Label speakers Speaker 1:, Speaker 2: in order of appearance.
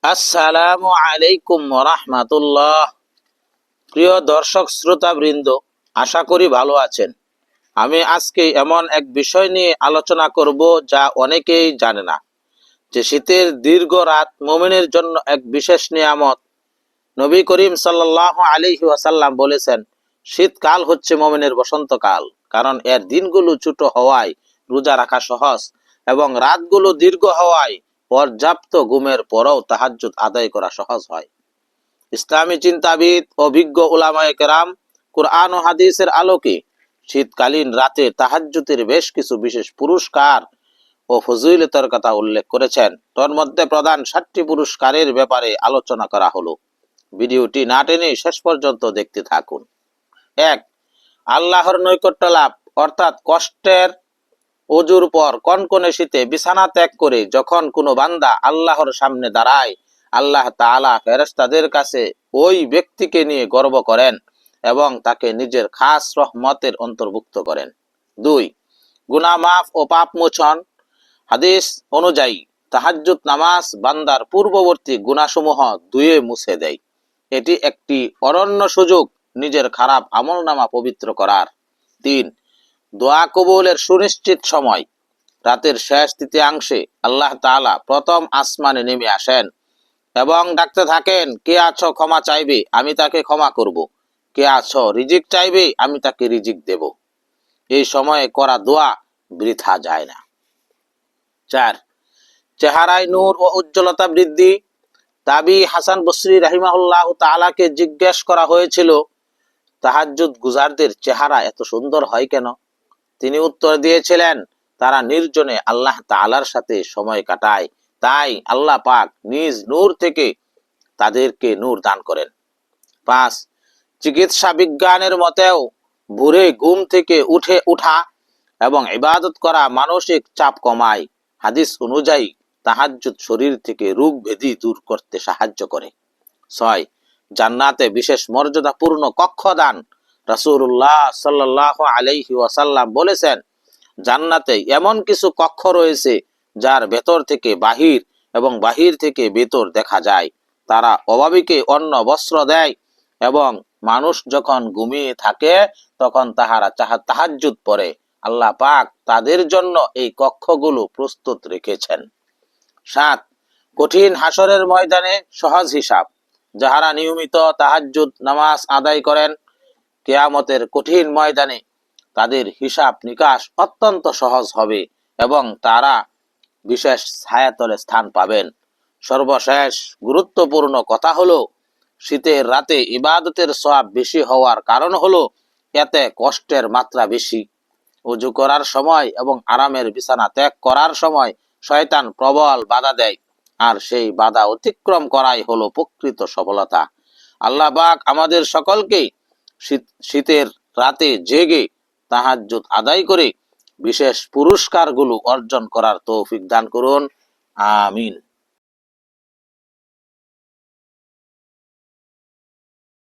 Speaker 1: আসসালামু আলাইকুম রাহমাতুল্লাহ। প্রিয় দর্শক শ্রোতা বৃন্দ, আশা করি ভালো আছেন। আমি আজকে এমন এক বিষয় নিয়ে আলোচনা করব যা অনেকেই জানে না, যে শীতের দীর্ঘ রাত মুমিনের জন্য এক বিশেষ নিয়ামত। নবী করিম সাল্লাল্লাহু আলাইহি ওয়াসাল্লাম বলেছেন, শীতকাল হচ্ছে মুমিনের বসন্তকাল, কারণ এর দিনগুলো ছোট হওয়ায় রোজা রাখা সহজ এবং রাতগুলো দীর্ঘ হওয়ায় পর্যাপ্ত ঘুমের পরও তাহাজ্জুদ আদায় করা সহজ হয়। ইসলামী চিন্তাবিদ ও বিজ্ঞ উলামায়ে কেরাম কুরআন ও হাদিসের আলোকে শীতকালীন রাতে তাহাজ্জুদের বেশ কিছু বিশেষ পুরস্কার ও ফজিলতের কথা উল্লেখ করেছেন। তোর মধ্যে প্রধান 7টি পুরস্কারের ব্যাপারে আলোচনা করা হলো। ভিডিওটি না টেনে শেষ পর্যন্ত দেখতে থাকুন। 1. আল্লাহর নৈকট্য লাভ, অর্থাৎ কষ্টের অজুর পর কনকনে শীতে বিছানা ত্যাগ করে যখন কোনো বান্দা আল্লাহর সামনে দাঁড়ায়, আল্লাহ তাআলা ফেরেশতাদের কাছে ওই ব্যক্তিকে নিয়ে গর্ব করেন এবং তাকে নিজের খাস রহমতের অন্তর্ভুক্ত করেন। 2. গুনাহ মাফ ও পাপ মোচন। হাদিস অনুযায়ী তাহাজ্জুদ নামাজ বান্দার পূর্ববর্তী গুনাহসমূহ ধুয়ে মুছে দেয়। এটি একটি অনন্য সুযোগ নিজের খারাপ আমলনামা পবিত্র করার। 3. দোয়া কবুলের সুনিশ্চিত সময়। রাতের শেষ তৃতীয়াংশে আল্লাহ তাআলা প্রথম আসমানে নেমে আসেন এবং ডাকতে থাকেন, কে আছো ক্ষমা চাইবে, আমি তাকে ক্ষমা করব। কে আছো রিজিক চাইবে, আমি তাকে রিজিক দেব। এই সময়ে করা দোয়া বৃথা যায় না। 4. চেহারায় নূর ও উজ্জ্বলতা বৃদ্ধি। তাবি হাসান বসরি রাহিমাহুল্লাহ তাআলাকে জিজ্ঞেস করা হয়েছিল, তাহাজ্জুদ গুজারদের চেহারা এত সুন্দর হয় কেন? তিনি উত্তর দিয়েছিলেন, তারা নির্জনে আল্লাহ তাআলার সাথে সময় কাটায়, তাই আল্লাহ পাক নিজ নূর থেকে তাদেরকে নূর দান করেন। 5. চিকিৎসা বিজ্ঞানের মতেও ভোরে ঘুম থেকে উঠা এবং ইবাদত করা মানসিক চাপ কমায়। হাদিস অনুযায়ী তাহাজ্জুদ শরীর থেকে রোগ ব্যাধি দূর করতে সাহায্য করে। 6. জান্নাতে বিশেষ মর্যাদাপূর্ণ কক্ষ দান। রাসূলুল্লাহ সাল্লাল্লাহু আলাইহি ওয়াসাল্লাম বলেছেন, জান্নাতে এমন কিছু কক্ষ রয়েছে যার ভেতর থেকে বাহির এবং বাহির থেকে ভেতর দেখা যায়। তারা অভাবীকে অন্ন বস্ত্র দেয় এবং মানুষ যখন ঘুমিয়ে থাকে তখন তাহারা তাহাজ্জুদ পড়ে। আল্লাহ পাক তাদের জন্য এই কক্ষগুলো প্রস্তুত রেখেছেন। 7. কঠিন হাসরের ময়দানে সহজ হিসাব। যাহারা নিয়মিত তাহাজ্জুদ নামাজ আদায় করেন, কিয়ামতের কঠিন ময়দানে তাদের হিসাব নিকাশ অত্যন্ত সহজ হবে এবং তারা বিশেষ ছায়াতলে স্থান পাবেন। সর্বশেষ গুরুত্বপূর্ণ কথা হলো, শীতের রাতে ইবাদতের সওয়াব বেশি হওয়ার কারণ হলো এতে কষ্টের মাত্রা বেশি। ওযু করার সময় এবং আরামের বিছানা ত্যাগ করার সময় শয়তান প্রবল বাধা দেয়, আর সেই বাধা অতিক্রম করাই হলো প্রকৃত সফলতা। আল্লাহ পাক আমাদের সকলকে শীতের রাতে জেগে তাহাজ্জুদ আদায় করে বিশেষ পুরস্কারগুলো অর্জন করার তৌফিক দান করুন। আমিন।